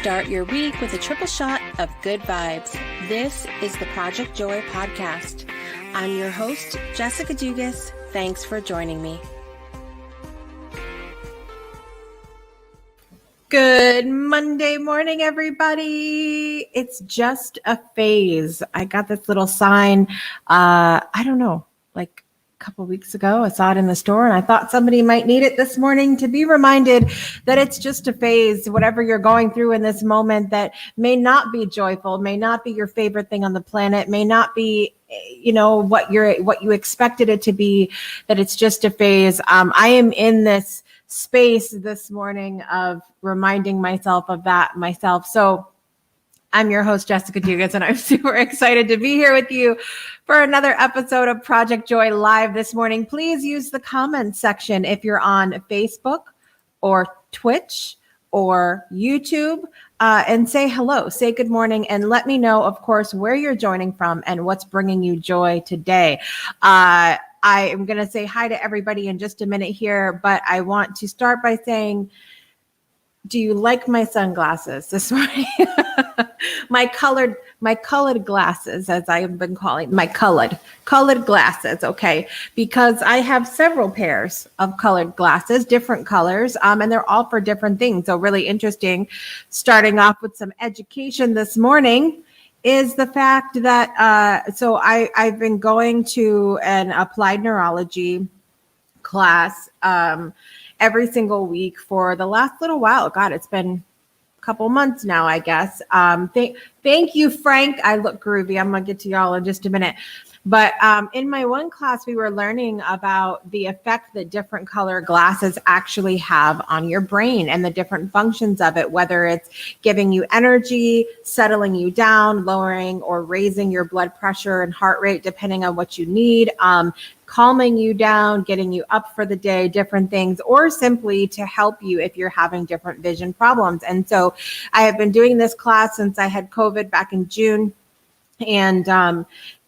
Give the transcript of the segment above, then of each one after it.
Start your week with a triple shot of good vibes. This is the Project Joy podcast. I'm your host, Jessica Dugas. Thanks for joining me. Good Monday morning, everybody. It's just a phase. I got this little sign, like a couple weeks ago. I saw it in the store and I thought somebody might need it this morning to be reminded that it's just a phase. Whatever you're going through in this moment that may not be joyful, may not be your favorite thing on the planet, may not be what you expected it to be, that it's just a phase. I am in this space this morning of reminding myself of that myself. So I'm your host, Jessica Dugas, and I'm super excited to be here with you for another episode of Project Joy Live this morning. Please use the comments section if you're on Facebook or Twitch or YouTube, and say hello, say good morning, and let me know, of course, where you're joining from and what's bringing you joy today. I am going to say hi to everybody in just a minute here, but I want to start by saying, do you like my sunglasses this morning? my colored glasses, as I have been calling my colored glasses. Okay. Because I have several pairs of colored glasses, different colors, and they're all for different things. So really interesting. Starting off with some education this morning is the fact that, I've been going to an applied neurology class, every single week for the last little while. God, it's been a couple months now, I guess. Thank you, Frank. I look groovy. I'm going to get to y'all in just a minute. But in my one class, we were learning about the effect that different color glasses actually have on your brain and the different functions of it, whether it's giving you energy, settling you down, lowering or raising your blood pressure and heart rate, depending on what you need, calming you down, getting you up for the day, different things, or simply to help you if you're having different vision problems. And so I have been doing this class since I had COVID back in June. And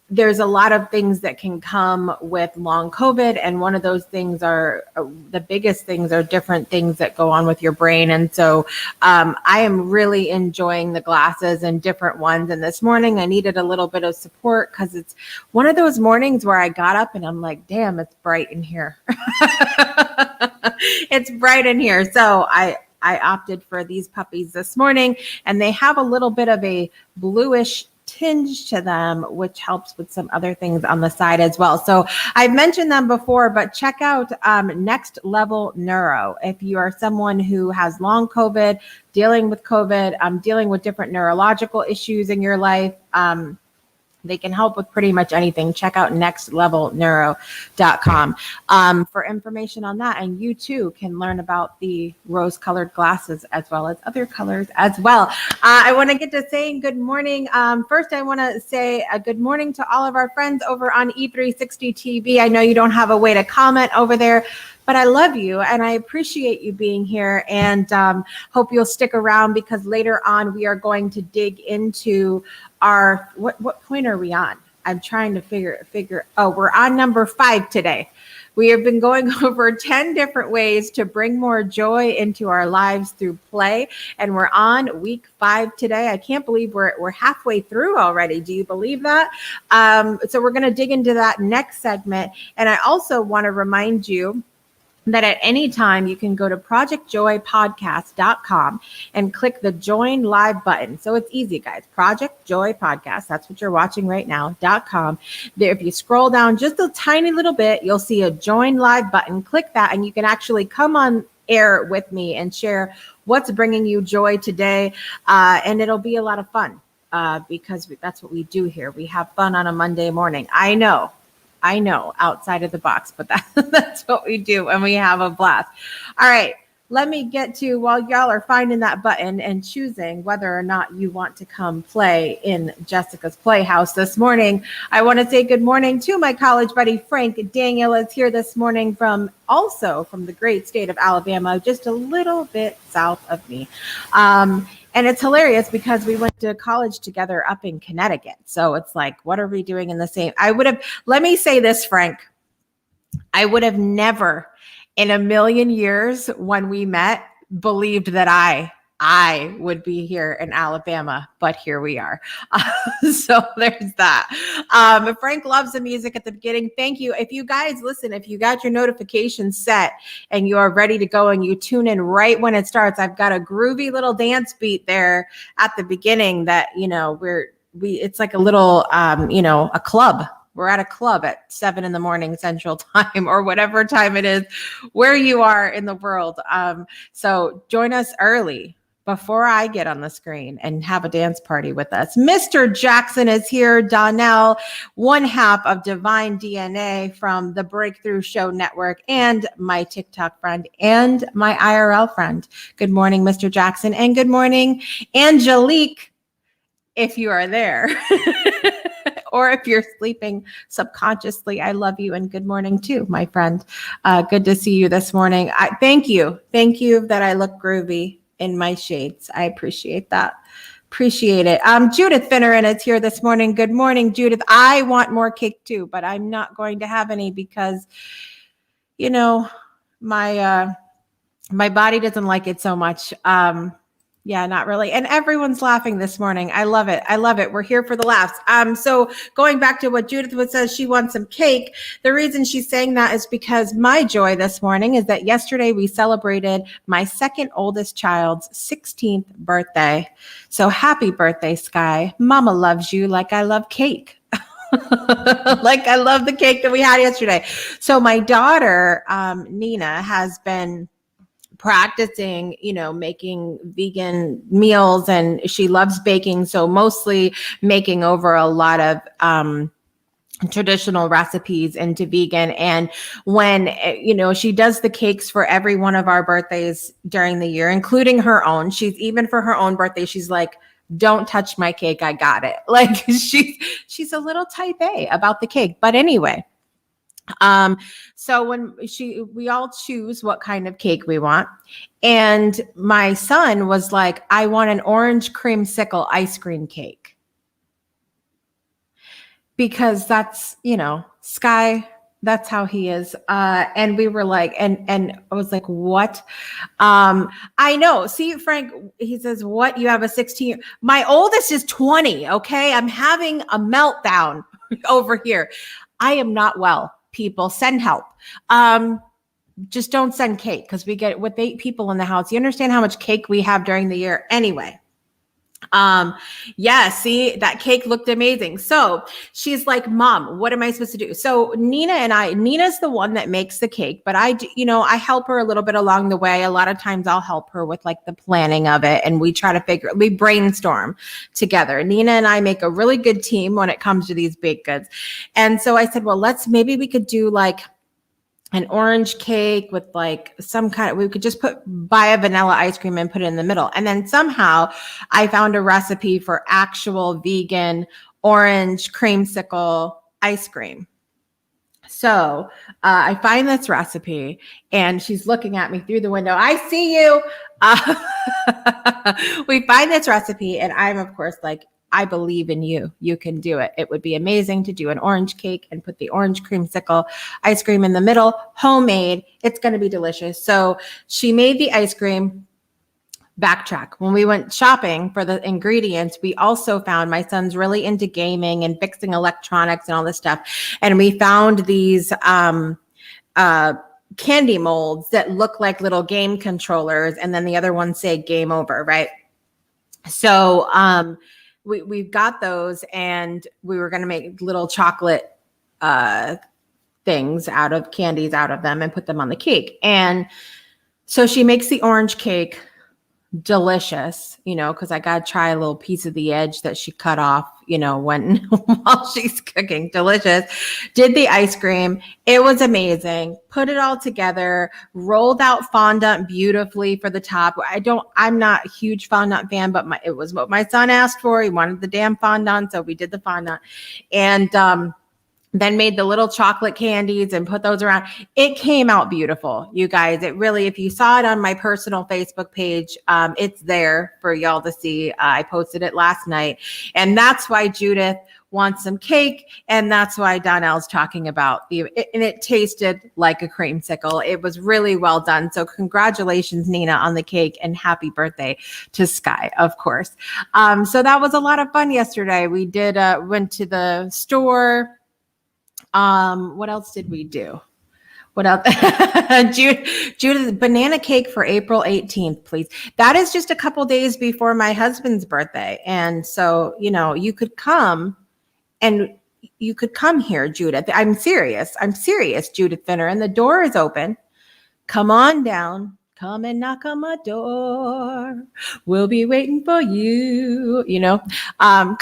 there's a lot of things that can come with long COVID. And one of those things the biggest things are different things that go on with your brain. And so I am really enjoying the glasses and different ones. And this morning I needed a little bit of support because it's one of those mornings where I got up and I'm like, damn, it's bright in here. It's bright in here. So I opted for these puppies this morning, and they have a little bit of a bluish tinge to them, which helps with some other things on the side as well. So I've mentioned them before, but check out Next Level Neuro. If you are someone who has long COVID, dealing with COVID, dealing with different neurological issues in your life, they can help with pretty much anything. Check out nextlevelneuro.com for information on that. And you too can learn about the rose-colored glasses as well as other colors as well. I want to get to saying good morning. First, I want to say a good morning to all of our friends over on E360 TV. I know you don't have a way to comment over there, but I love you and I appreciate you being here, and hope you'll stick around because later on we are going to dig into our, what point are we on? I'm trying to figure. Oh, we're on number 5 today. We have been going over 10 different ways to bring more joy into our lives through play. And we're on week 5 today. I can't believe we're halfway through already. Do you believe that? So we're going to dig into that next segment. And I also want to remind you that at any time you can go to projectjoypodcast.com and click the join live button. So it's easy, guys. Project Joy Podcast, that's what you're watching right now.com. There, if you scroll down just a tiny little bit, you'll see a join live button. Click that and you can actually come on air with me and share what's bringing you joy today. And it'll be a lot of fun because that's what we do here. We have fun on a Monday morning. I know, outside of the box, but that's what we do and we have a blast. All right, let me get to, while y'all are finding that button and choosing whether or not you want to come play in Jessica's Playhouse this morning, I want to say good morning to my college buddy, Frank Daniel is here this morning from the great state of Alabama, just a little bit south of me. And it's hilarious because we went to college together up in Connecticut. So it's like, what are we doing in the same? Let me say this, Frank. I would have never in a million years when we met believed that I I would be here in Alabama, but here we are. So there's that. Frank loves the music at the beginning. Thank you. If you guys listen, if you got your notifications set and you are ready to go and you tune in right when it starts, I've got a groovy little dance beat there at the beginning that, it's like a little, a club. We're at a club at 7 a.m. Central Time or whatever time it is where you are in the world. So join us early before I get on the screen and have a dance party with us. Mr. Jackson is here. Donnell, one half of Divine DNA from the Breakthrough Show Network and my TikTok friend and my IRL friend. Good morning, Mr. Jackson. And good morning, Angelique, if you are there. Or if you're sleeping subconsciously, I love you and good morning too, my friend. Good to see you this morning. Thank you. Thank you that I look groovy in my shades. I appreciate that. Appreciate it. Judith Finneran is here this morning. Good morning, Judith. I want more cake too, but I'm not going to have any because, my body doesn't like it so much. Yeah, not really. And everyone's laughing this morning. I love it. I love it. We're here for the laughs. So going back to what Judith would says, she wants some cake. The reason she's saying that is because my joy this morning is that yesterday we celebrated my second oldest child's 16th birthday. So happy birthday, Sky. Mama loves you like I love cake. Like I love the cake that we had yesterday. So my daughter, Nina, has been practicing, making vegan meals, and she loves baking. So mostly making over a lot of traditional recipes into vegan. And when, she does the cakes for every one of our birthdays during the year, including her own, even for her own birthday, she's like, don't touch my cake. I got it. Like she's a little type A about the cake. But anyway, so when we all choose what kind of cake we want. And my son was like, I want an orange creamsicle ice cream cake. Because that's, Sky, that's how he is. And we were like, and I was like, what? I know. See, Frank, he says, what? You have a 16? My oldest is 20. Okay. I'm having a meltdown over here. I am not well. People, send help. Just don't send cake because we get with 8 people in the house. You understand how much cake we have during the year anyway. Yeah, see, that cake looked amazing. So she's like, Mom, what am I supposed to do? So Nina's the one that makes the cake, but I help her a little bit along the way. A lot of times I'll help her with like the planning of it. And we try to we brainstorm together. Nina and I make a really good team when it comes to these baked goods. And so I said, well, maybe we could do like an orange cake with like we could just buy a vanilla ice cream and put it in the middle. And then somehow I found a recipe for actual vegan orange creamsicle ice cream. So I find this recipe and she's looking at me through the window. I see you. We find this recipe and I'm of course like, I believe in you. You can do it. It would be amazing to do an orange cake and put the orange creamsicle ice cream in the middle, homemade. It's going to be delicious. So she made the ice cream. Backtrack. When we went shopping for the ingredients, we also found my son's really into gaming and fixing electronics and all this stuff. And we found these candy molds that look like little game controllers. And then the other ones say game over, right? So, we've got those and we were going to make little chocolate things out of candies out of them and put them on the cake. And so she makes the orange cake delicious, because I got to try a little piece of the edge that she cut off, while she's cooking. Delicious. Did the ice cream. It was amazing. Put it all together, rolled out fondant beautifully for the top. I'm not a huge fondant fan, but it was what my son asked for. He wanted the damn fondant. So we did the fondant and, then made the little chocolate candies and put those around. It came out beautiful, you guys. It really, if you saw it on my personal Facebook page, it's there for y'all to see. I posted it last night. And that's why Judith wants some cake. And that's why Donnell's talking about and it tasted like a creamsicle. It was really well done. So congratulations, Nina, on the cake, and happy birthday to Sky, of course. So that was a lot of fun yesterday. We went to the store. What else did we do? What else? Judith, banana cake for April 18th, please. That is just a couple days before my husband's birthday. And so, you could come here, Judith. I'm serious, Judith Finner. And the door is open. Come on down. Come and knock on my door. We'll be waiting for you. Come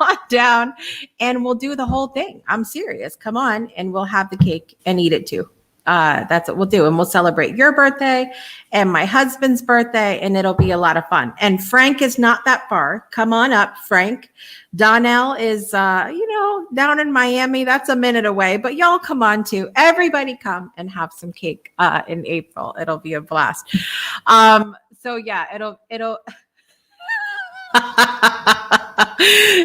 on down and we'll do the whole thing. I'm serious. Come on and we'll have the cake and eat it too. That's what we'll do. And we'll celebrate your birthday and my husband's birthday, and it'll be a lot of fun. And Frank is not that far. Come on up, Frank. Donnell is, down in Miami. That's a minute away, but y'all come on too. Everybody come and have some cake, in April. It'll be a blast. So yeah, it'll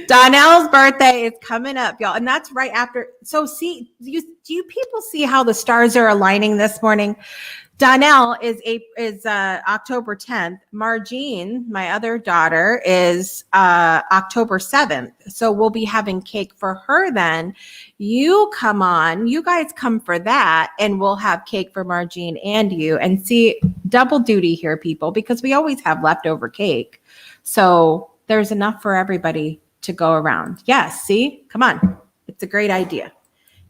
Donnell's birthday is coming up, y'all, and that's right after. So see, do you people see how the stars are aligning this morning? Donnell is October 10th. Margene, my other daughter, is October 7th. So we'll be having cake for her then. You guys come for that, and we'll have cake for Margene and you. And see, double duty here, people, because we always have leftover cake. So there's enough for everybody to go around. Yes, see? Come on. It's a great idea.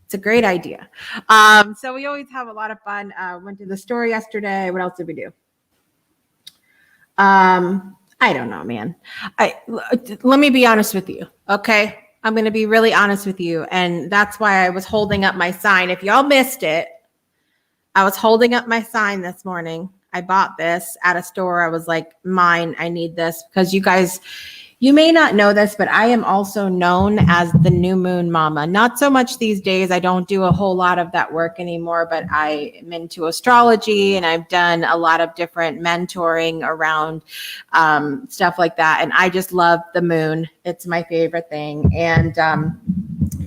So we always have a lot of fun. Went to the store yesterday. What else did we do? I don't know, man. Let me be honest with you, okay? I'm going to be really honest with you. And that's why I was holding up my sign. If y'all missed it, I was holding up my sign this morning. I bought this at a store. I was like, mine, I need this, because you may not know this, but I am also known as the new moon mama. Not so much these days. I don't do a whole lot of that work anymore, but I am into astrology, and I've done a lot of different mentoring around stuff like that. And I just love the moon. It's my favorite thing. And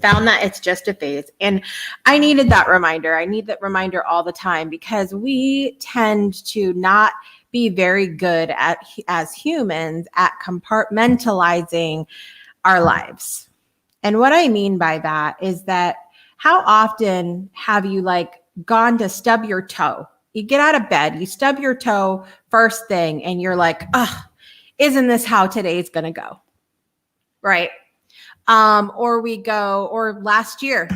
found that it's just a phase. And I needed that reminder. I need that reminder all the time, because we tend to not be very good as humans at compartmentalizing our lives. And what I mean by that is that how often have you gone to stub your toe? You get out of bed, you stub your toe first thing, and you're like, oh, isn't this how today's going to go? Right. Or last year,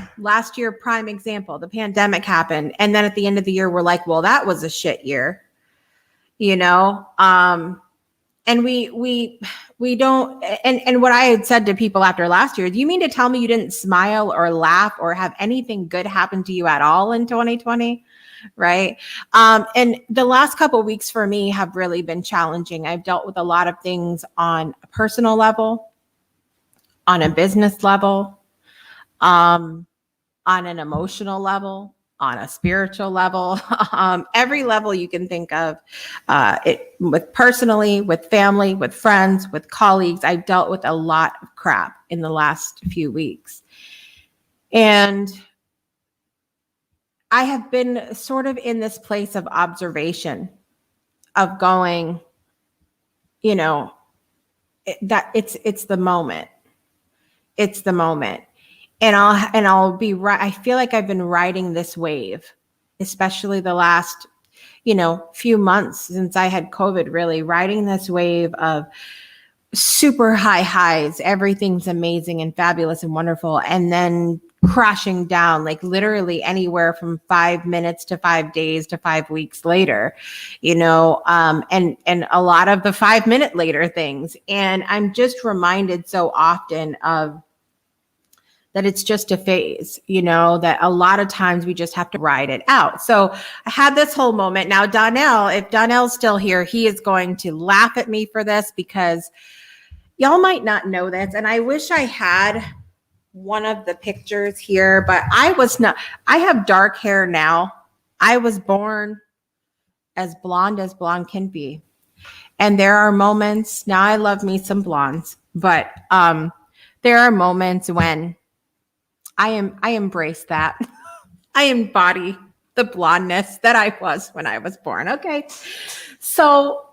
prime example, the pandemic happened. And then at the end of the year, we're like, well, that was a shit year. And we don't, and what I had said to people after last year, do you mean to tell me you didn't smile or laugh or have anything good happen to you at all in 2020? Right. And the last couple of weeks for me have really been challenging. I've dealt with a lot of things on a personal level, on a business level, on an emotional level, on a spiritual level, every level you can think of, personally, with family, with friends, with colleagues. I've dealt with a lot of crap in the last few weeks. And I have been sort of in this place of observation, of going, that it's the moment. It's the moment. And I'll be right. I feel like I've been riding this wave, especially the last, few months since I had COVID, really riding this wave of super high highs. Everything's amazing and fabulous and wonderful. And then crashing down, like literally anywhere from 5 minutes to 5 days to 5 weeks later, and a lot of the 5 minute later things. And I'm just reminded so often of that it's just a phase, that a lot of times we just have to ride it out. So I had this whole moment. Now, Donnell, if Donnell's still here, he is going to laugh at me for this, because y'all might not know this. And I wish I had one of the pictures here, but I have dark hair now. I was born as blonde can be. And there are moments, now I love me some blondes, but there are moments when I embrace that. I embody the blondness that I was when I was born. Okay. So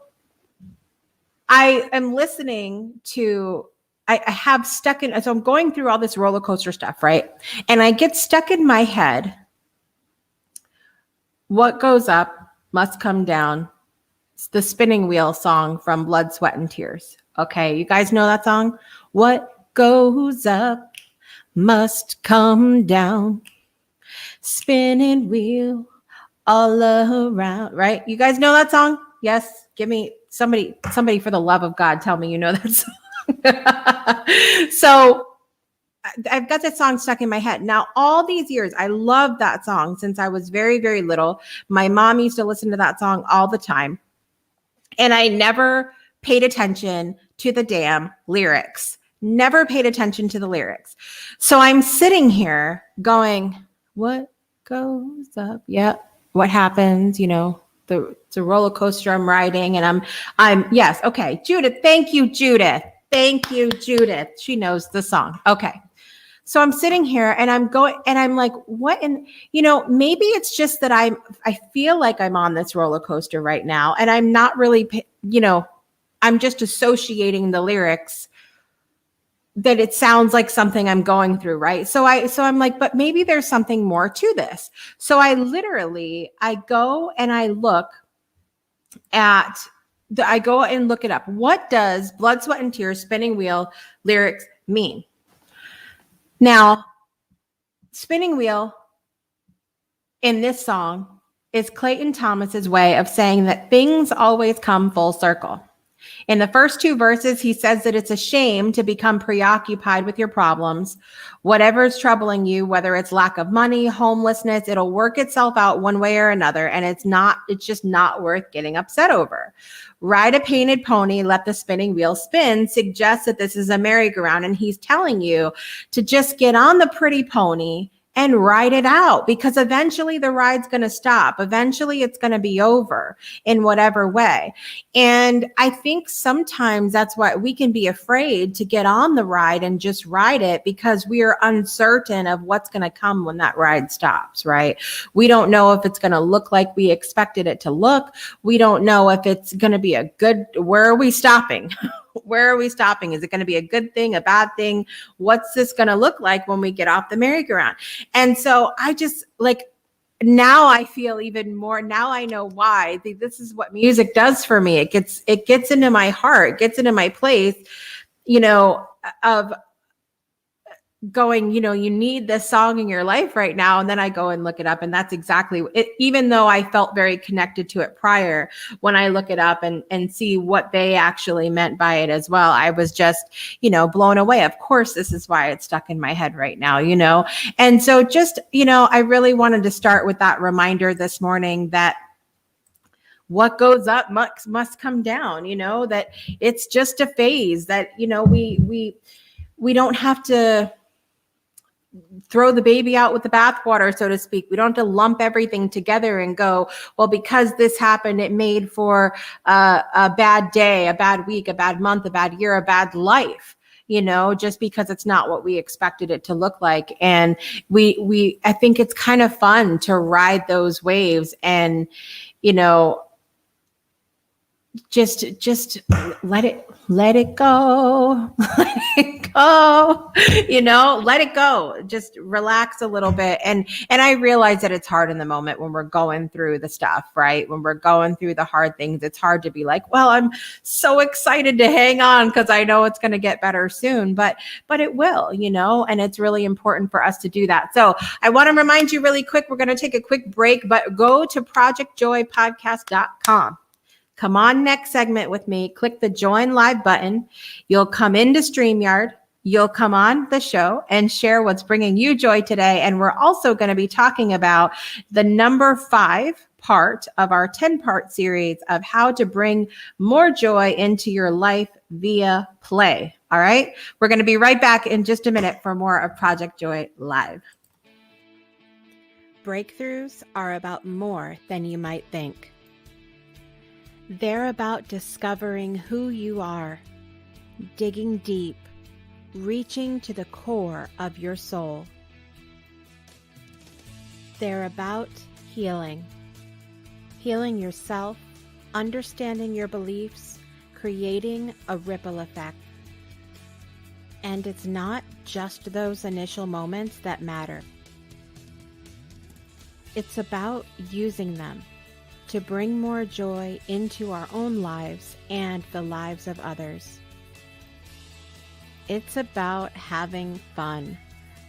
I am listening to, I have stuck in, so I'm going through all this roller coaster stuff, right? And I get stuck in my head. What goes up must come down. It's the Spinning Wheel song from Blood, Sweat, and Tears. Okay. You guys know that song? What goes up must come down. Spinning wheel all around, right? You guys know that song? Yes. Give me somebody for the love of God, tell me you know that song. So I've got that song stuck in my head. Now, all these years, I love that song since I was very, very little. My mom used to listen to that song all the time. And I never paid attention to the damn lyrics. Never paid attention to the lyrics. So I'm sitting here going, what goes up? Yeah. What happens? You know, it's a roller coaster I'm riding, and I'm yes. Okay. Judith. Thank you, Judith. Thank you, Judith. She knows the song. Okay. So I'm sitting here and I'm going and I'm like, what? And, you know, maybe it's just that I feel like I'm on this roller coaster right now, and I'm not really, you know, I'm just associating the lyrics that it sounds like something I'm going through, right? So I'm like, but maybe there's something more to this. So I go and I look at I go and look it up. What does Blood, Sweat, and Tears Spinning Wheel lyrics mean? Now, Spinning Wheel in this song is Clayton Thomas's way of saying that things always come full circle. In the first two verses, he says that it's a shame to become preoccupied with your problems. Whatever's troubling you, whether it's lack of money, homelessness, it'll work itself out one way or another. And it's just not worth getting upset over. Ride a painted pony, let the spinning wheel spin suggests that this is a merry-go-round. And he's telling you to just get on the pretty pony and ride it out, because eventually the ride's going to stop. Eventually it's going to be over in whatever way. And I think sometimes that's why we can be afraid to get on the ride and just ride it, because we are uncertain of what's going to come when that ride stops, right? We don't know if it's going to look like we expected it to look. We don't know if it's going to be where are we stopping? Where are we stopping? Is it going to be a good thing, a bad thing? What's this going to look like when we get off the merry-go-round? And so I just now I feel even more, now I know why. This is what music does for me. It gets into my heart, gets into my place, you know, of going, you know, you need this song in your life right now. And then I go and look it up, and that's exactly it. Even though I felt very connected to it prior, when I look it up and see what they actually meant by it as well, I was just, you know, blown away. Of course, this is why it's stuck in my head right now, you know? And so just, you know, I really wanted to start with that reminder this morning that what goes up must come down, you know, that it's just a phase, that, you know, we don't have to throw the baby out with the bathwater, so to speak. We don't have to lump everything together and go, well, because this happened, it made for a bad day, a bad week, a bad month, a bad year, a bad life, you know, just because it's not what we expected it to look like. And I think it's kind of fun to ride those waves and, you know, just let it go, let it go, you know, let it go, just relax a little bit. And I realize that it's hard in the moment when we're going through the stuff, right? When we're going through the hard things, it's hard to be like, well, I'm so excited to hang on because I know it's going to get better soon, but it will, you know, and it's really important for us to do that. So I want to remind you really quick, we're going to take a quick break, but go to projectjoypodcast.com. Come on next segment with me. Click the join live button. You'll come into StreamYard. You'll come on the show and share what's bringing you joy today. And we're also going to be talking about the number 5 part of our 10-part series of how to bring more joy into your life via play. All right. We're going to be right back in just a minute for more of Project Joy Live. Breakthroughs are about more than you might think. They're about discovering who you are, digging deep, reaching to the core of your soul. They're about healing. Healing yourself, understanding your beliefs, creating a ripple effect. And it's not just those initial moments that matter. It's about using them to bring more joy into our own lives and the lives of others. It's about having fun,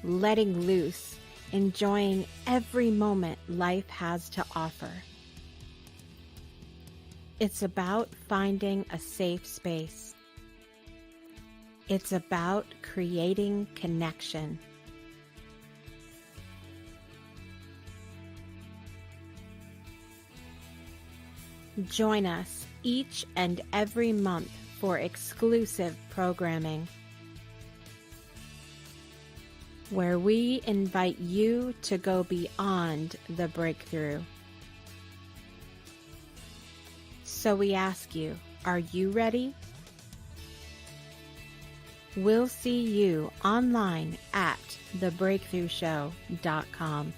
letting loose, enjoying every moment life has to offer. It's about finding a safe space. It's about creating connection. Join us each and every month for exclusive programming, where we invite you to go beyond the breakthrough. So we ask you, are you ready? We'll see you online at thebreakthroughshow.com.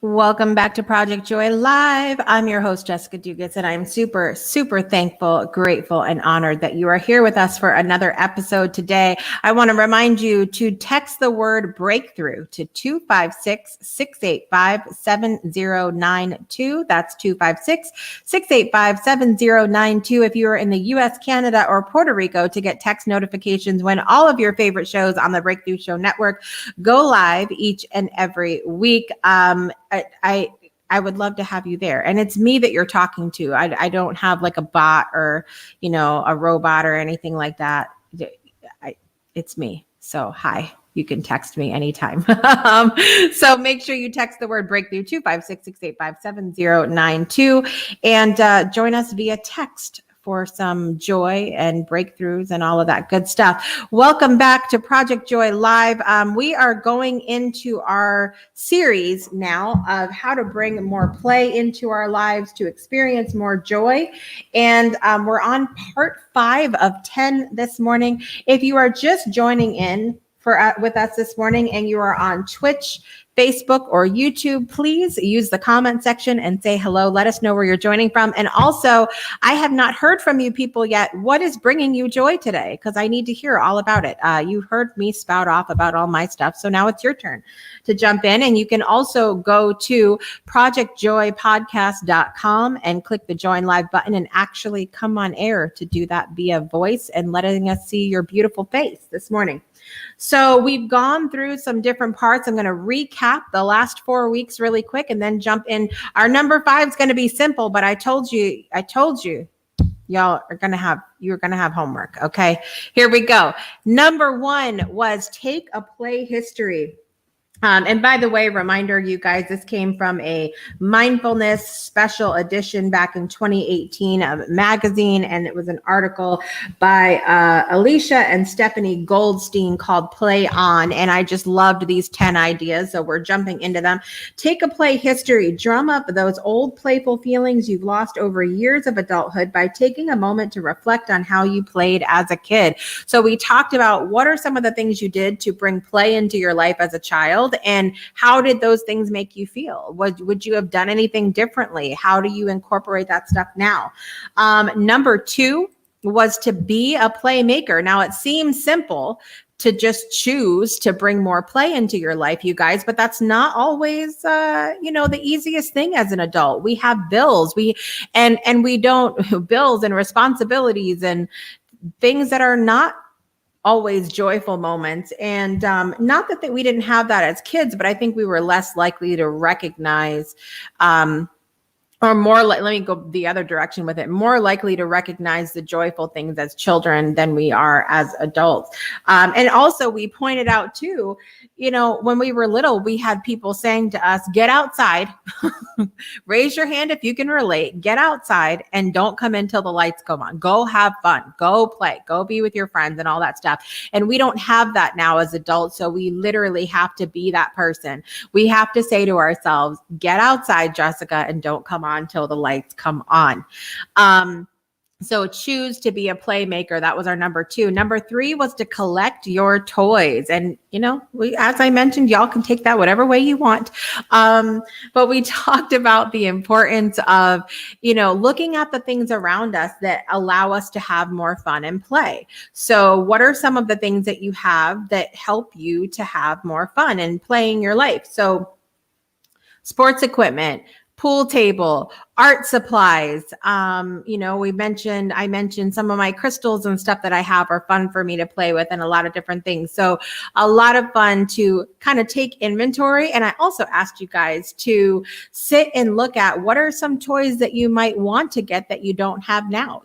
Welcome back to Project Joy Live. I'm your host, Jessica Dugas, and I'm super, super thankful, grateful, and honored that you are here with us for another episode today. I want to remind you to text the word breakthrough to 256-685-7092. That's 256-685-7092. If you are in the US, Canada, or Puerto Rico, to get text notifications when all of your favorite shows on the Breakthrough Show Network go live each and every week. I would love to have you there. And it's me that you're talking to. I don't have like a bot or, a robot or anything like that. It's me. So hi, you can text me anytime. So make sure you text the word breakthrough 256-685-7092 and join us via text for some joy and breakthroughs and all of that good stuff. Welcome back to Project Joy Live. We are going into our series now of how to bring more play into our lives to experience more joy. And we're on part 5 of 10 this morning. If you are just joining in with us this morning and you are on Twitch, Facebook, or YouTube, please use the comment section and say hello. Let us know where you're joining from. And also, I have not heard from you people yet. What is bringing you joy today? Because I need to hear all about it. You heard me spout off about all my stuff. So now it's your turn to jump in. And you can also go to projectjoypodcast.com and click the join live button and actually come on air to do that via voice and letting us see your beautiful face this morning. So we've gone through some different parts. I'm going to recap the last 4 weeks really quick and then jump in. Our number 5 is going to be simple, but I told you, y'all are going to have homework. Okay, here we go. Number 1 was take a play history. And by the way, reminder, you guys, this came from a mindfulness special edition back in 2018 of magazine. And it was an article by Alicia and Stephanie Goldstein called Play On. And I just loved these 10 ideas. So we're jumping into them. Take a play history. Drum up those old playful feelings you've lost over years of adulthood by taking a moment to reflect on how you played as a kid. So we talked about what are some of the things you did to bring play into your life as a child. And how did those things make you feel? Would you have done anything differently? How do you incorporate that stuff now? Number 2 was to be a playmaker. Now, it seems simple to just choose to bring more play into your life, you guys, but that's not always, the easiest thing as an adult. We have bills, and we don't bills and responsibilities and things that are not always joyful moments. And not that we didn't have that as kids, but I think we were less likely to recognize or more let me go the other direction with it, more likely to recognize the joyful things as children than we are as adults. And also we pointed out too, when we were little, we had people saying to us, get outside, raise your hand if you can relate, get outside and don't come in till the lights come on. Go have fun, go play, go be with your friends and all that stuff. And we don't have that now as adults. So we literally have to be that person. We have to say to ourselves, get outside, Jessica, and don't come on till the lights come on. So choose to be a playmaker. That was our number 2. Number 3 was to collect your toys. And, as I mentioned, y'all can take that whatever way you want. But we talked about the importance of, looking at the things around us that allow us to have more fun and play. So what are some of the things that you have that help you to have more fun and play in your life? So sports equipment, pool table, art supplies. I mentioned some of my crystals and stuff that I have are fun for me to play with, and a lot of different things. So a lot of fun to kind of take inventory. And I also asked you guys to sit and look at what are some toys that you might want to get that you don't have now,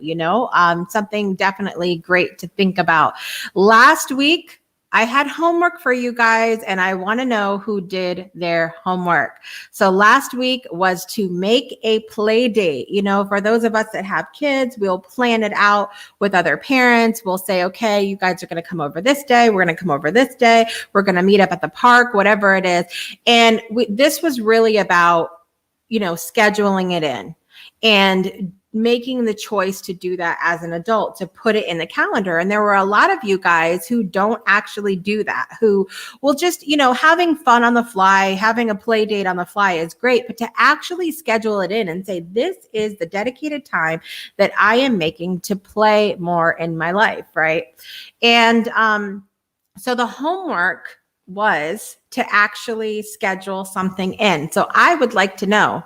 something definitely great to think about. Last week, I had homework for you guys, and I want to know who did their homework. So last week was to make a play date. For those of us that have kids, we'll plan it out with other parents. We'll say, okay, you guys are going to come over this day. We're going to come over this day. We're going to meet up at the park, whatever it is. And this was really about, scheduling it in and making the choice to do that as an adult, to put it in the calendar. And there were a lot of you guys who don't actually do that, who will just, having fun on the fly, having a play date on the fly is great, but to actually schedule it in and say, this is the dedicated time that I am making to play more in my life, right? And so the homework was to actually schedule something in. So I would like to know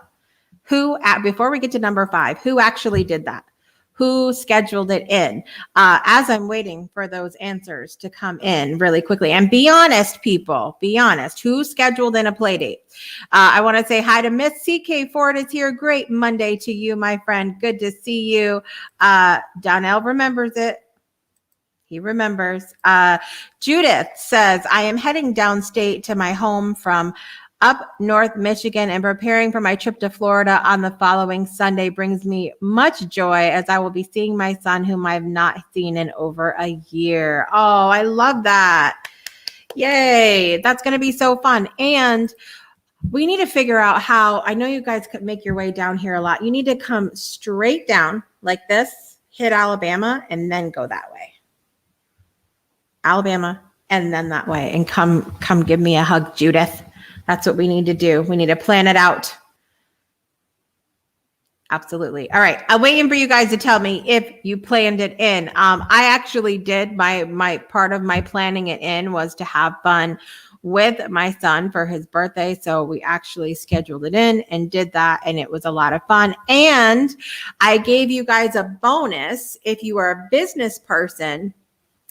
before we get to number 5, who actually did that? Who scheduled it in? As I'm waiting for those answers to come in really quickly. And be honest, people, be honest. Who scheduled in a play date? I want to say hi to Miss CK Ford is here. Great Monday to you, my friend. Good to see you. Donnell remembers it. He remembers. Judith says, I am heading downstate to my home from up North Michigan, and preparing for my trip to Florida on the following Sunday brings me much joy as I will be seeing my son, whom I have not seen in over a year. Oh, I love that. Yay. That's going to be so fun. And we need to figure out how, I know you guys could make your way down here a lot. You need to come straight down like this, hit Alabama, and then go that way. Alabama, and then that way. And come give me a hug, Judith. That's what we need to do. We need to plan it out. Absolutely. All right. I'm waiting for you guys to tell me if you planned it in. I actually did. My part of my planning it in was to have fun with my son for his birthday. So we actually scheduled it in and did that. And it was a lot of fun. And I gave you guys a bonus if you are a business person,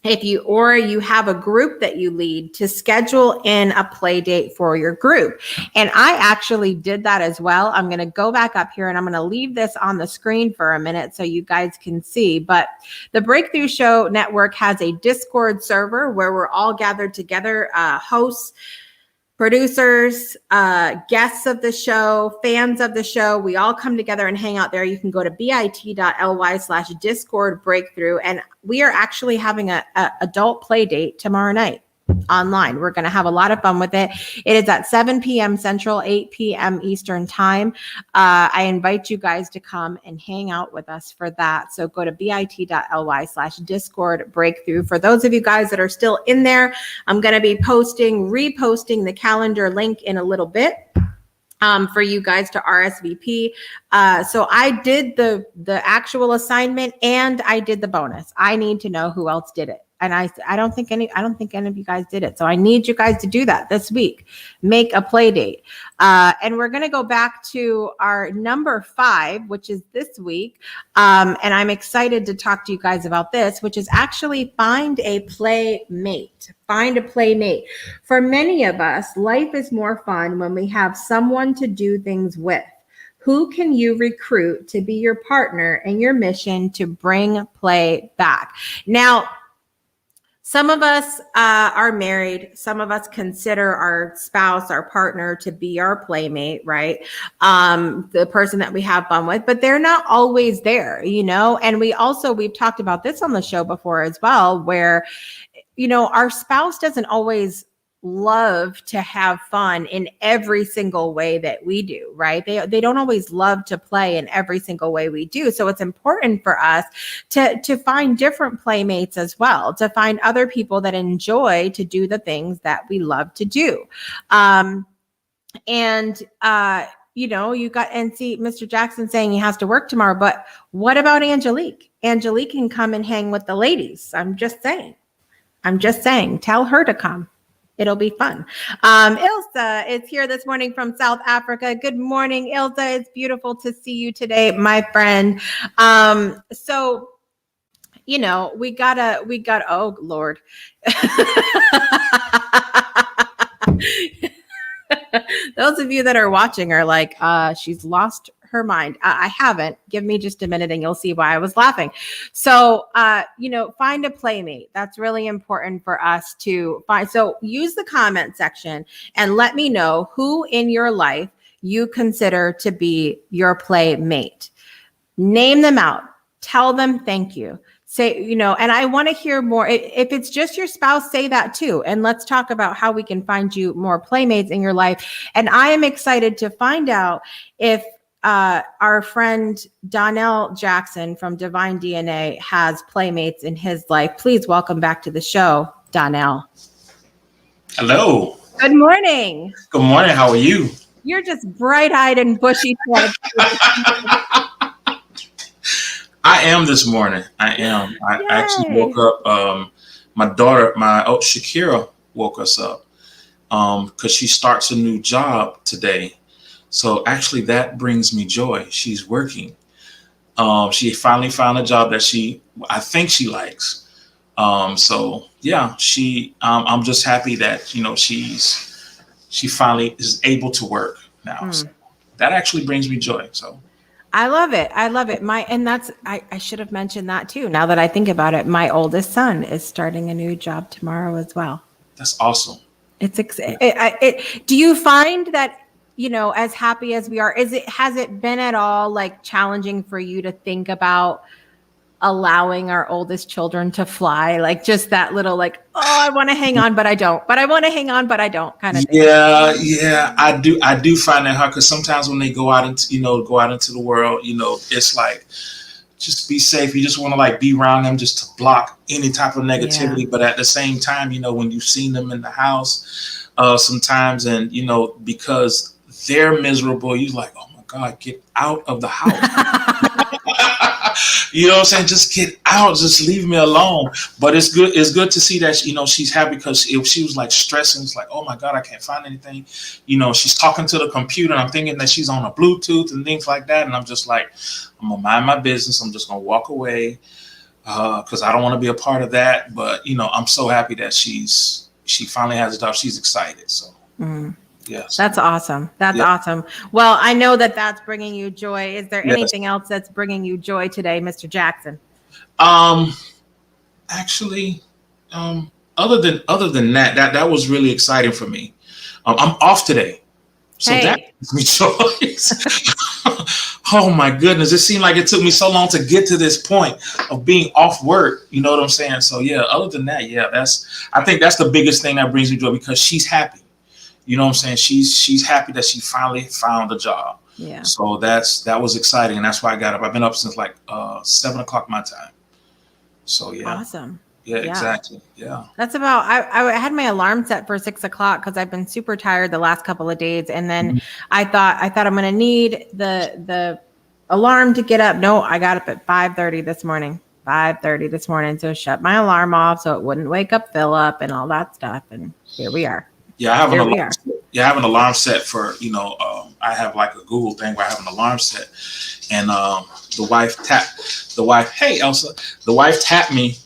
if you have a group that you lead, to schedule in a play date for your group. And I actually did that as well. I'm going to go back up here and I'm going to leave this on the screen for a minute so you guys can see. But the Breakthrough Show Network has a Discord server where we're all gathered together, hosts, producers, guests of the show, fans of the show. We all come together and hang out there. You can go to bit.ly/Discord breakthrough. And we are actually having a adult play date tomorrow night online. We're going to have a lot of fun with it. It is at 7 p.m. Central, 8 p.m. Eastern time. I invite you guys to come and hang out with us for that. So go to bit.ly/Discord breakthrough. For those of you guys that are still in there, I'm going to be reposting the calendar link in a little bit for you guys to RSVP. So I did the actual assignment and I did the bonus. I need to know who else did it. And I don't think any of you guys did it. So I need you guys to do that this week. Make a play date. And we're going to go back to our number 5, which is this week. And I'm excited to talk to you guys about this, which is actually find a playmate. Find a playmate. For many of us, life is more fun when we have someone to do things with. Who can you recruit to be your partner in your mission to bring play back? Now, some of us are married. Some of us consider our spouse, our partner, to be our playmate, right? The person that we have fun with, but they're not always there, And we've talked about this on the show before as well, where, our spouse doesn't always love to have fun in every single way that we do, right? They don't always love to play in every single way we do. So it's important for us to find different playmates as well, to find other people that enjoy to do the things that we love to do. You got, and see Mr. Jackson saying he has to work tomorrow, but what about Angelique? Angelique can come and hang with the ladies. I'm just saying, tell her to come. It'll be fun. Ilsa is here this morning from South Africa. Good morning, Ilsa. It's beautiful to see you today, my friend. So, we got, oh Lord. Those of you that are watching are like, she's lost her mind. I haven't. Give me just a minute and you'll see why I was laughing. So, find a playmate. That's really important for us to find. So use the comment section and let me know who in your life you consider to be your playmate. Name them out. Tell them thank you. Say, and I want to hear more. If it's just your spouse, say that too. And let's talk about how we can find you more playmates in your life. And I am excited to find out if our friend Donnell Jackson from Divine DNA has playmates in his life. Please welcome back to the show, Donnell. Hello. Good morning. Good morning. How are you? You're just bright-eyed and bushy. I am this morning. I am. I actually woke up. My daughter, Shakira, woke us up because she starts a new job today. So actually, that brings me joy. She's working. She finally found a job that I think she likes. So yeah, I'm just happy that she finally is able to work now. So that actually brings me joy. So. I love it. I should have mentioned that too. Now that I think about it, my oldest son is starting a new job tomorrow as well. That's awesome. Do you find that, as happy as we are, has it been at all like challenging for you to think about allowing our oldest children to fly? Like just that little I want to hang on, but I don't, but I want to hang on, but I don't kind of thing. Yeah. I do find that hard because sometimes when they go out into the world, it's like, just be safe. You just want to be around them just to block any type of negativity. Yeah. But at the same time, when you've seen them in the house sometimes and, because they're miserable, you're like, oh my God, get out of the house. You know what I'm saying? Just get out. Just leave me alone. But it's good. It's good to see that, she's happy because if she was stressing, it's like, oh my God, I can't find anything. She's talking to the computer and I'm thinking that she's on a Bluetooth and things like that. And I'm just like, I'm going to mind my business. I'm just going to walk away because I don't want to be a part of that. But, I'm so happy that she finally has a job. She's excited. So. Yes. That's awesome. That's awesome. Well, I know that that's bringing you joy. Is there anything else that's bringing you joy today, Mr. Jackson? Actually, other than that was really exciting for me. I'm off today. So that gives me joy. Oh my goodness. It seemed like it took me so long to get to this point of being off work. You know what I'm saying? So yeah, other than that, I think that's the biggest thing that brings me joy because she's happy. You know what I'm saying? She's happy that she finally found a job. Yeah. So that was exciting. And that's why I got up. I've been up since 7:00 my time. So yeah. Awesome. Yeah, exactly. Yeah. That's about, I had my alarm set for 6:00 because I've been super tired the last couple of days. And then I thought I'm going to need the alarm to get up. No, I got up at 5:30 this morning. 5:30 this morning. So shut my alarm off so it wouldn't wake up Philip and all that stuff. And here we are. Yeah, I have an alarm. Yeah, I have an alarm set for, I have a Google thing where I have an alarm set, and hey Elsa, the wife tapped me,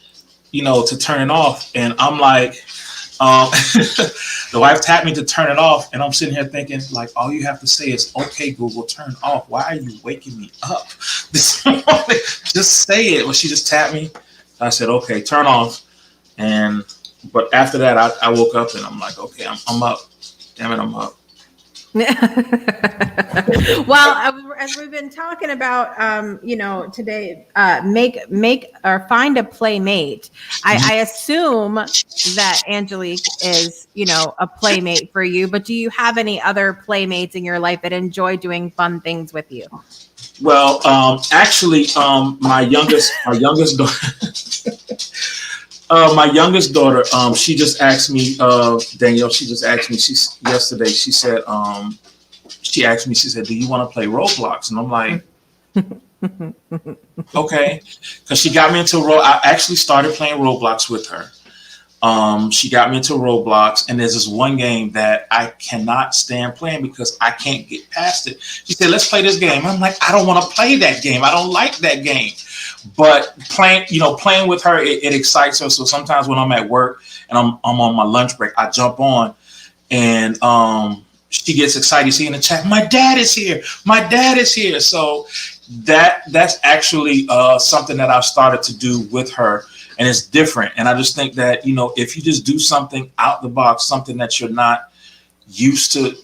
to turn it off, and I'm like, the wife tapped me to turn it off, and I'm sitting here thinking all you have to say is, okay, Google, turn off. Why are you waking me up this morning? Just say it. Well, she just tapped me. I said, okay, turn off, But after that, I woke up and I'm like, okay, I'm up. Damn it, I'm up. As we've been talking about, today, make or find a playmate. I assume that Angelique is, a playmate for you. But do you have any other playmates in your life that enjoy doing fun things with you? Well, actually, my youngest daughter. My youngest daughter, she just asked me, Danielle. She just asked me. Yesterday. She said, she asked me. She said, "Do you want to play Roblox?" And I'm like, "Okay," because she got me into I actually started playing Roblox with her. She got me into Roblox, and there's this one game that I cannot stand playing because I can't get past it. She said, "Let's play this game." I'm like, "I don't want to play that game. I don't like that game." But playing with her, it excites her. So sometimes when I'm at work and I'm on my lunch break, I jump on, and she gets excited. You see in the chat, "My dad is here. My dad is here." So that's actually something that I've started to do with her. And it's different. And I just think that, if you just do something out the box, something that you're not used to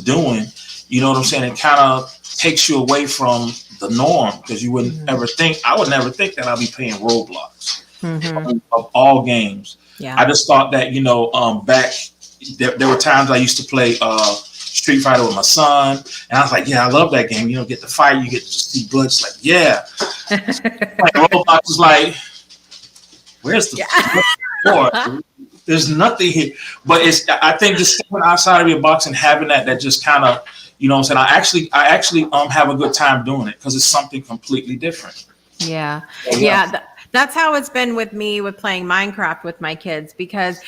doing, you know what I'm saying? It kind of takes you away from the norm, because you wouldn't ever think, I would never think that I'll be playing Roblox of all games. Yeah. I just thought that, back there were times I used to play Street Fighter with my son, and I was like, yeah, I love that game. Get to fight, you get to see blood. It's like, yeah. Like Roblox is like, where's the floor? There's nothing here. But I think just stepping outside of your box and having that just kind of, what I'm saying? I actually have a good time doing it because it's something completely different. Yeah. That's how it's been with me with playing Minecraft with my kids, because,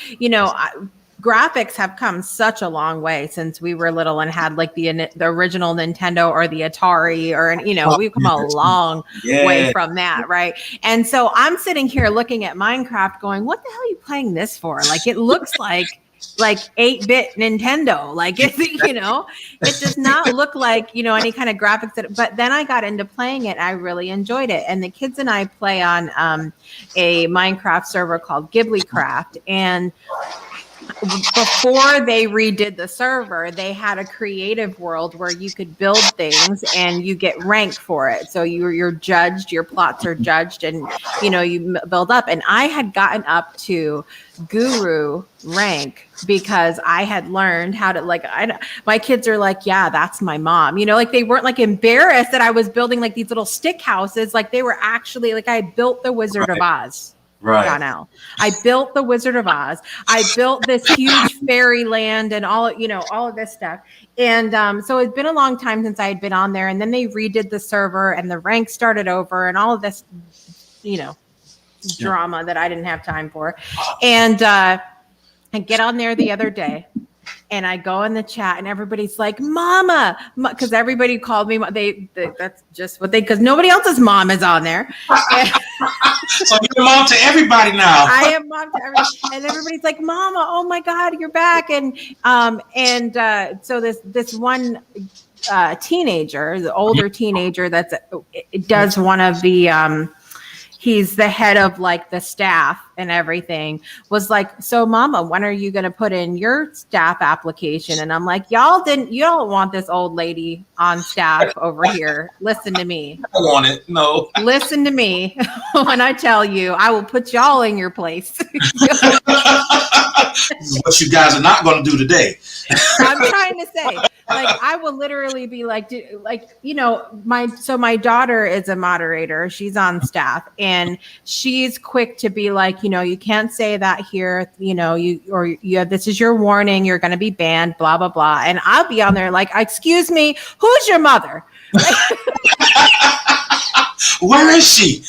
graphics have come such a long way since we were little and had like the original Nintendo or the Atari, or we've come a long way from that, right? And so I'm sitting here looking at Minecraft going, what the hell are you playing this for? Like, it looks like 8-bit Nintendo. Like, it's, it does not look like, any kind of graphics. But then I got into playing it. I really enjoyed it. And the kids and I play on a Minecraft server called Ghiblicraft. And before they redid the server, they had a creative world where you could build things and you get ranked for it. So you're judged, your plots are judged, and you build up. And I had gotten up to guru rank because I had learned how to my kids are like, yeah, that's my mom. Like, they weren't like embarrassed that I was building like these little stick houses. Like, they were actually like, I built the Wizard of Oz. Right. Donnell. I built the Wizard of Oz. I built this huge fairyland and all of this stuff. And so it's been a long time since I had been on there. And then they redid the server and the rank started over and all of this, drama that I didn't have time for. And I get on there the other day. And I go in the chat and everybody's like, "Mama," because everybody called me. That's just what because nobody else's mom is on there. So you're mom to everybody now. I am mom to everybody, and everybody's like, "Mama, oh my God, you're back!" And so this one teenager, the older teenager, does one of the. He's the head of like the staff and everything, was like, "So Mama, when are you going to put in your staff application?" And I'm like, you don't want this old lady on staff over here. Listen to me. I want it. No. Listen to me. When I tell you, I will put y'all in your place. This is what you guys are not going to do today. I'm trying to say, like, I will literally be like, my daughter is a moderator. She's on staff and she's quick to be like, you can't say that here, this is your warning. You're going to be banned, blah, blah, blah. And I'll be on there like, excuse me, who's your mother? Where is she?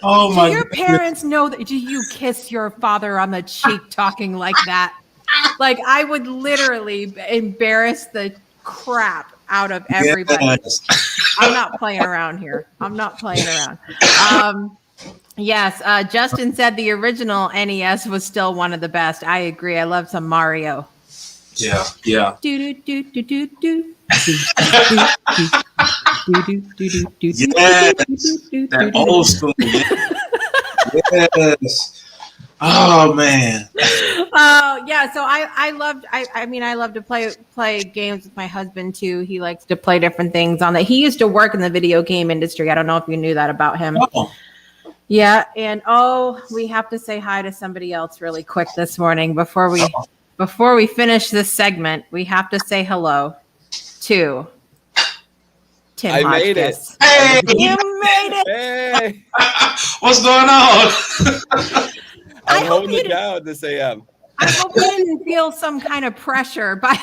Oh my! Do your parents know that? Do you kiss your father on the cheek talking like that? Like, I would literally embarrass the crap out of everybody. Yes. I'm not playing around here. I'm not playing around. Yes, Justin said the original NES was still one of the best. I agree. I love some Mario. Yeah. Do do do do do do. Yes, that old school. Yes. Oh man. Oh yeah, so I love to play games with my husband too. He likes to play different things on that. He used to work in the video game industry. I don't know if you knew that about him. Oh, Yeah, and we have to say hi to somebody else really quick this morning before we finish this segment. We have to say hello to Tim I made it. Hodgkiss. hey, You made it. Hey, what's going on? I'm hope holding you it didn't- down this AM. I hope you didn't feel some kind of pressure by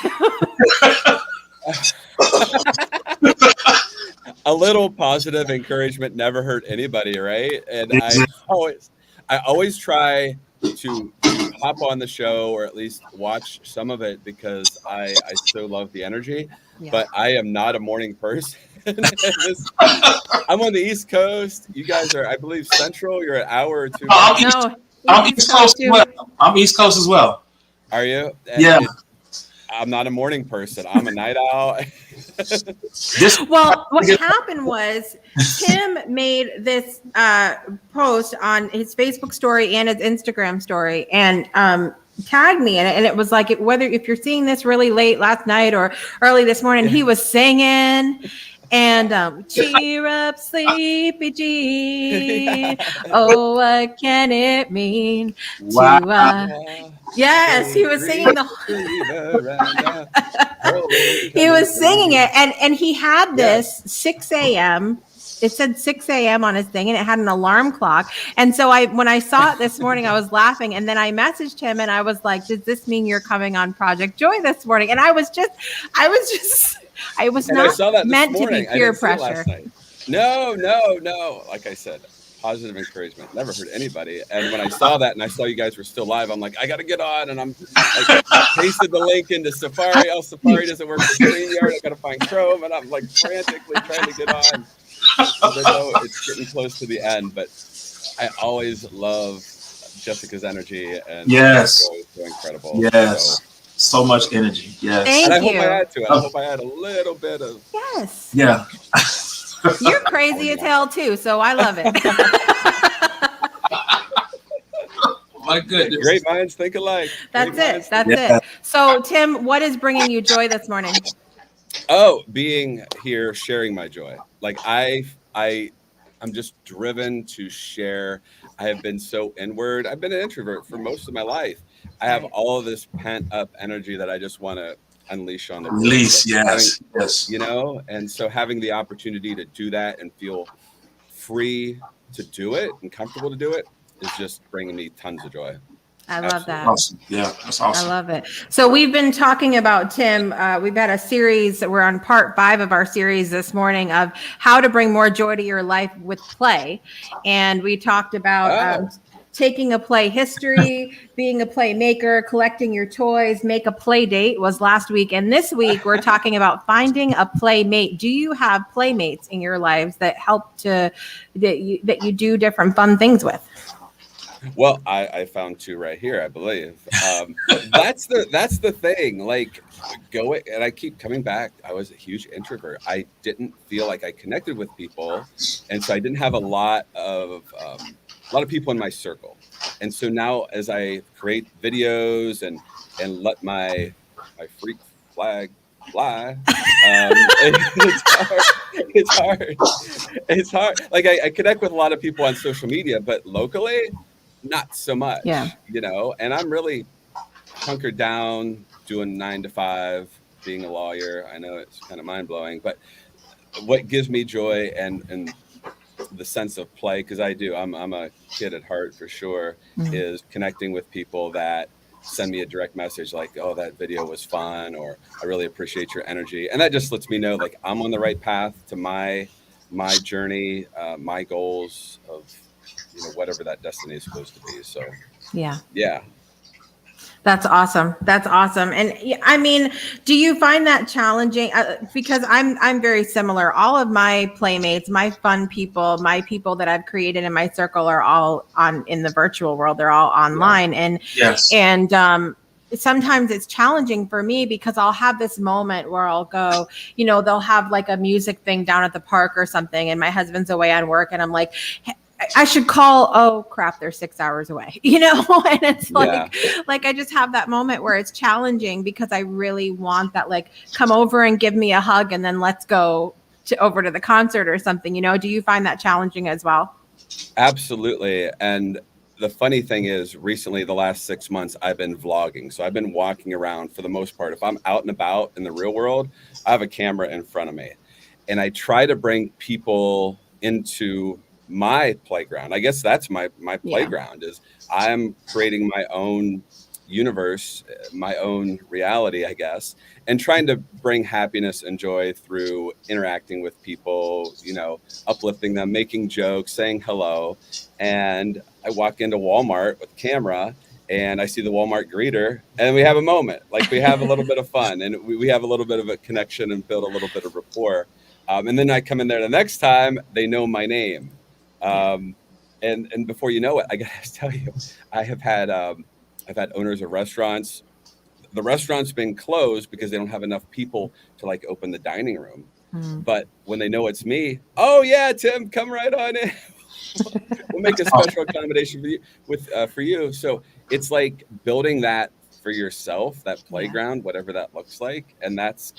A little positive encouragement never hurt anybody, right? And I always try to hop on the show or at least watch some of it because I so love the energy. Yeah. But I am not a morning person. I'm on the East Coast. You guys are, I believe, Central. You're an hour or two. No, I'm East Coast as well. I'm East Coast as well. Are you? And Yeah. I'm not a morning person. I'm a night owl. Well, what happened was Tim made this post on his Facebook story and his Instagram story and tagged me in it. And it was like, whether if you're seeing this really late last night or early this morning, he was singing and cheer up, sleepy G. Oh, what can it mean to yes, he was singing he was singing it, and he had this 6 a.m. It said 6 a.m. on his thing, and it had an alarm clock. And so when I saw it this morning, I was laughing, and then I messaged him, and I was like, "Does this mean you're coming on Project Joy this morning?" And I was not meant to be peer pressure. No. Like I said, positive encouragement never hurt anybody. And when I saw that and I saw you guys were still live, I'm like, I got to get on. And I'm like, pasted the link into Safari. Oh, Safari doesn't work with StreamYard. I got to find Chrome. And I'm like frantically trying to get on. I know it's getting close to the end, but I always love Jessica's energy. And Yes. it's always so incredible. Yes. So much energy. Yes. Thank And I you. hope I add to it. I hope I add a little bit of. Yes. Yeah. You're crazy as hell too, so I love it. My goodness. Great minds think alike. That's Great it. minds That's Yeah. it. So, Tim, what is bringing you joy this morning? Oh, being here, sharing my joy. Like I'm just driven to share. I have been so inward. I've been an introvert for most of my life. I have all of this pent up energy that I just want to unleash on the world. Release. Yes. Yes. You know, and so having the opportunity to do that and feel free to do it and comfortable to do it is just bringing me tons of joy. I love that. Awesome. Yeah, that's awesome. I love it. So we've been talking about Tim. We've had a series. We're on part 5 of our series this morning of how to bring more joy to your life with play. And we talked about taking a play history, being a playmaker, collecting your toys, make a play date was last week. And this week we're talking about finding a playmate. Do you have playmates in your lives that help that you do different fun things with? Well, I found 2 right here, I believe. That's the thing. Like, and I keep coming back. I was a huge introvert. I didn't feel like I connected with people, and so I didn't have a lot of people in my circle. And so now, as I create videos and let my freak flag fly, it's hard. Like I connect with a lot of people on social media, but locally, not so much. Yeah. You know, and I'm really hunkered down doing 9 to 5, being a lawyer. I know it's kind of mind blowing, but what gives me joy and the sense of play, because I'm a kid at heart for sure, is connecting with people that send me a direct message like, oh, that video was fun, or I really appreciate your energy. And that just lets me know like I'm on the right path to my journey, my goals of, you know, whatever that destiny is supposed to be. So yeah. That's awesome. That's awesome. And I mean, do you find that challenging? Because I'm very similar. All of my playmates, my fun people, my people that I've created in my circle are all in the virtual world. They're all online. And sometimes it's challenging for me because I'll have this moment where I'll go, they'll have like a music thing down at the park or something, and my husband's away on work, and I'm like, I should call, oh crap, they're 6 hours away, you know? And it's like, Yeah. like I just have that moment where it's challenging because I really want that, like, come over and give me a hug and then let's go over to the concert or something, you know? Do you find that challenging as well? Absolutely. And the funny thing is, recently, the last 6 months, I've been vlogging. So I've been walking around for the most part. If I'm out and about in the real world, I have a camera in front of me. And I try to bring people into my playground. I guess that's my playground, is I'm creating my own universe, my own reality, I guess, and trying to bring happiness and joy through interacting with people, you know, uplifting them, making jokes, saying hello. And I walk into Walmart with camera and I see the Walmart greeter and we have a moment, like we have a little bit of fun and we have a little bit of a connection and build a little bit of rapport. And then I come in there the next time, they know my name. And before you know it, I gotta tell you, I've had owners of restaurants. The restaurant's been closed because they don't have enough people to like open the dining room. But when they know it's me, oh yeah, Tim, come right on in. We'll make a special accommodation for you. So it's like building that for yourself, that playground, whatever that looks like, and that's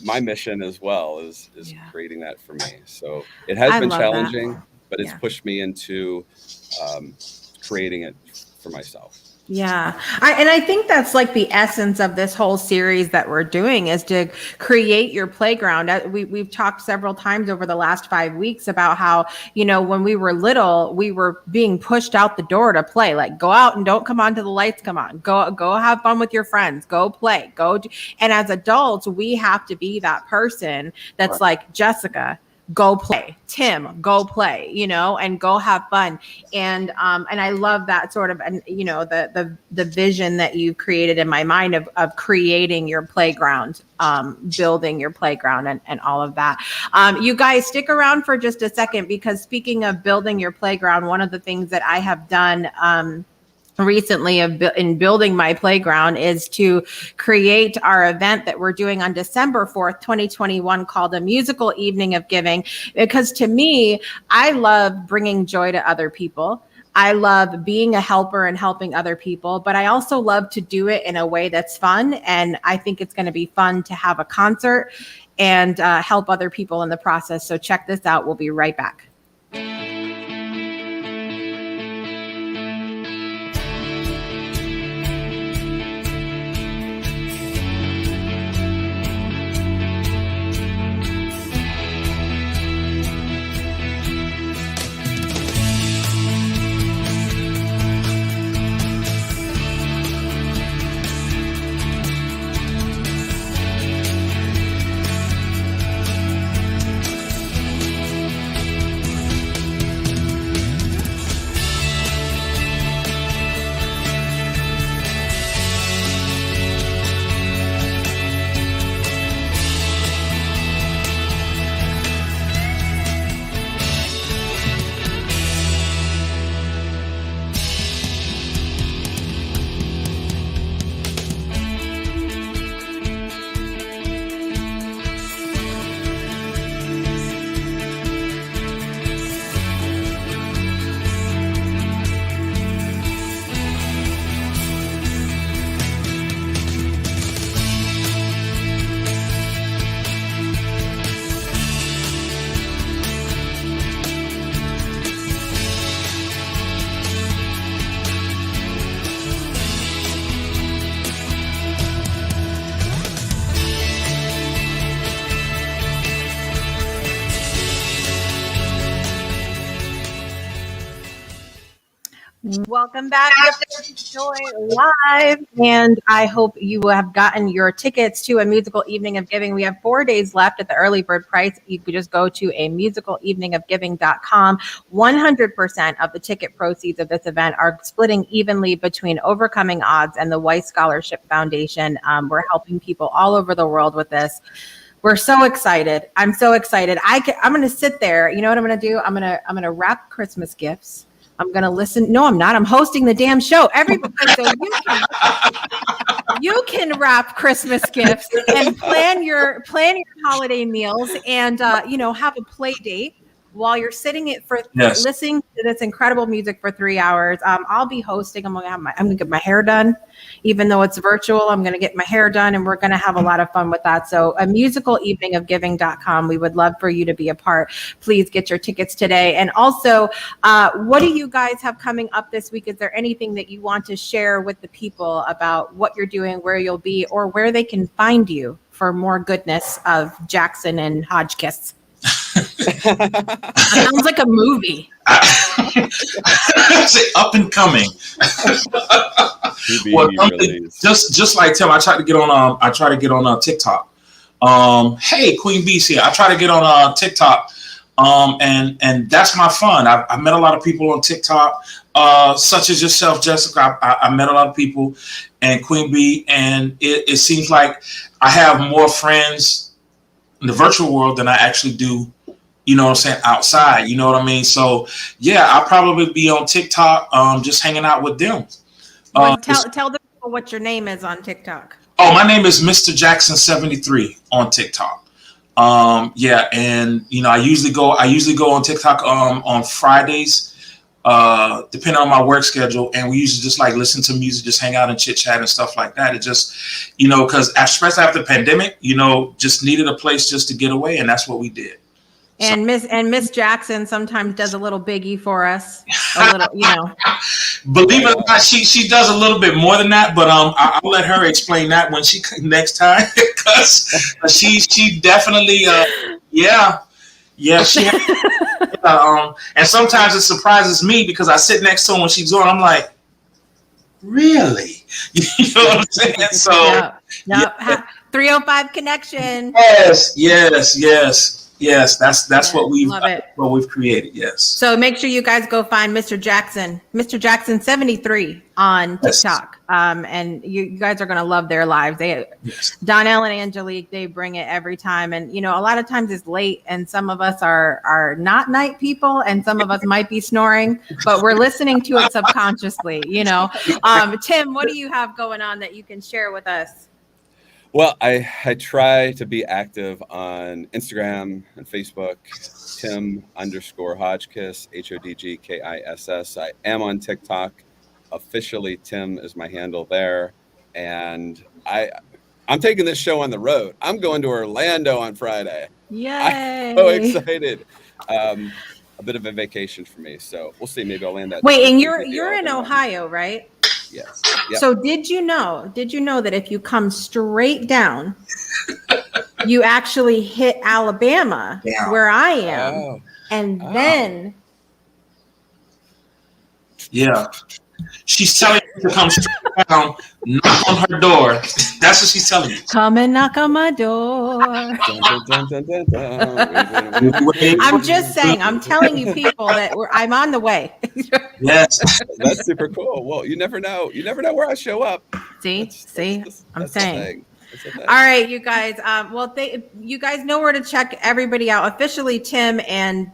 my mission as well, is creating that for me. So it has been challenging, but it's pushed me into creating it for myself. Yeah. I think that's like the essence of this whole series that we're doing, is to create your playground. We've talked several times over the last 5 weeks about how, you know, when we were little, we were being pushed out the door to play, like go out and don't come on till the lights come on, go have fun with your friends, go play, and as adults, we have to be that person that's like, Jessica, go play, Tim, go play, you know, and go have fun. And I love that sort of, and you know, the vision that you've created in my mind of creating your playground, building your playground and all of that. You guys stick around for just a second, because speaking of building your playground, one of the things that I have done recently in building my playground is to create our event that we're doing on December 4th, 2021, called a Musical Evening of Giving. Because to me, I love bringing joy to other people. I love being a helper and helping other people, but I also love to do it in a way that's fun. And I think it's going to be fun to have a concert and help other people in the process. So check this out. We'll be right back. Welcome back to Joy Live, and I hope you have gotten your tickets to a Musical Evening of Giving. We have 4 days left at the early bird price. You could just go to musicaleveningofgiving.com. 100% of the ticket proceeds of this event are splitting evenly between Overcoming Odds and the Weiss Scholarship Foundation. We're helping people all over the world with this. We're so excited. I'm so excited. I'm going to sit there. You know what I'm going to do? I'm going to wrap Christmas gifts. I'm going to listen. No, I'm not. I'm hosting the damn show. Everybody, so you can wrap Christmas gifts and plan your holiday meals and, you know, have a play date while you're sitting it for Yes. listening to this incredible music for 3 hours, I'll be hosting. I'm gonna get my hair done, even though it's virtual. I'm gonna get my hair done, and we're gonna have a lot of fun with that. So a musical evening of giving.com. We would love for you to be a part. Please get your tickets today. And also, what do you guys have coming up this week? Is there anything that you want to share with the people about what you're doing, where you'll be, or where they can find you for more goodness of Jackson and Hodgkiss? Sounds like a movie. Say up and coming. Well, just like Tim, I try to get on TikTok. Hey, Queen Bee's here. I try to get on TikTok. And that's my fun. I met a lot of people on TikTok, such as yourself, Jessica. I met a lot of people, and Queen Bee, and it seems like I have more friends in the virtual world than I actually do, you know what I'm saying, outside. You know what I mean? So yeah, I'll probably be on TikTok, just hanging out with them. Tell the people what your name is on TikTok. Oh, my name is Mr. Jackson 73 on TikTok. Yeah, and you know, I usually go on TikTok on Fridays, depending on my work schedule, and we usually just like listen to music, just hang out and chit chat and stuff like that. It just, you know, because especially after the pandemic, you know, just needed a place just to get away, and that's what we did. And Miss Jackson sometimes does a little biggie for us, a little, you know. Believe it or not, she does a little bit more than that, but I'll let her explain that when she next time, because she definitely she and sometimes it surprises me because I sit next to her when she's going, I'm like, really? You know what I'm saying? So yeah. 305 connection. Yes, that's what we've created. Yes. So make sure you guys go find Mr. Jackson 73 on TikTok. And you guys are gonna love their lives. Donnell and Angelique, they bring it every time. And you know, a lot of times it's late, and some of us are not night people, and some of us might be snoring, but we're listening to it subconsciously. You know, Tim, what do you have going on that you can share with us? Well, I try to be active on Instagram and Facebook, Tim_Hodgkiss, HODGKISS. I am on TikTok. Officially, Tim is my handle there. And I'm taking this show on the road. I'm going to Orlando on Friday. Yay! I'm so excited. A bit of a vacation for me. So we'll see. Maybe I'll land that. Wait, and you're in Ohio, right? Yes. Yep. So did you know that if you come straight down, you actually hit Alabama, where I am, and then she's telling you to come straight down, knock on her door. That's what she's telling you. Come and knock on my door. I'm just saying. I'm telling you, people, that I'm on the way. Yes, that's super cool. Well, you never know. You never know where I show up. See, I'm saying. All right, you guys. You guys know where to check everybody out. Officially, Tim and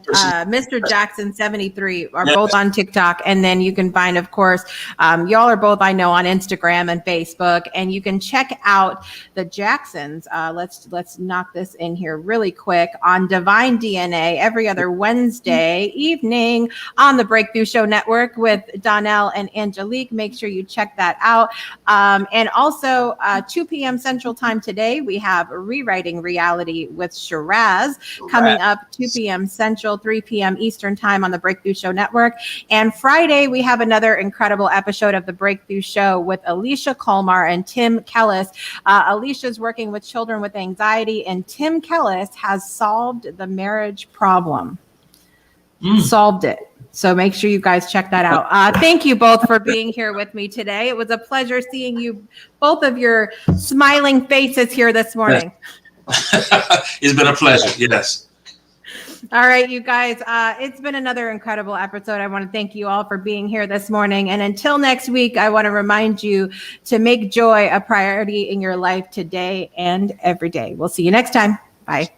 Mr. Jackson 73 are both on TikTok, and then you can find, of course, y'all are both, I know, on Instagram and Facebook, and you can check out the Jacksons. Let's knock this in here really quick on Divine DNA every other Wednesday evening on the Breakthrough Show Network with Donnell and Angelique. Make sure you check that out, and also 2 p.m. Central Time today, we have Rewriting Reality with Shiraz coming up 2 p.m. Central, 3 p.m. Eastern Time on the Breakthrough Show Network. And Friday, we have another incredible episode of the Breakthrough Show with Alicia Colmar and Tim Kellis. Alicia's working with children with anxiety, and Tim Kellis has solved the marriage problem. Solved it. So make sure you guys check that out. Thank you both for being here with me today. It was a pleasure seeing you, both of your smiling faces here this morning. It's been a pleasure. Yes. All right, you guys. It's been another incredible episode. I want to thank you all for being here this morning. And until next week, I want to remind you to make joy a priority in your life today and every day. We'll see you next time. Bye.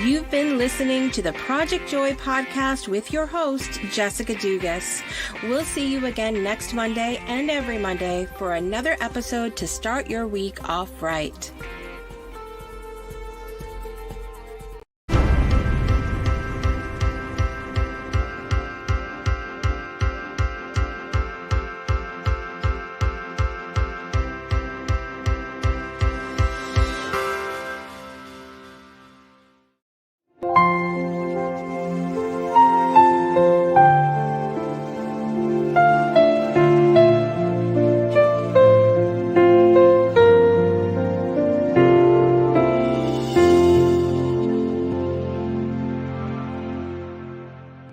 You've been listening to the Project Joy podcast with your host, Jessica Dugas. We'll see you again next Monday and every Monday for another episode to start your week off right.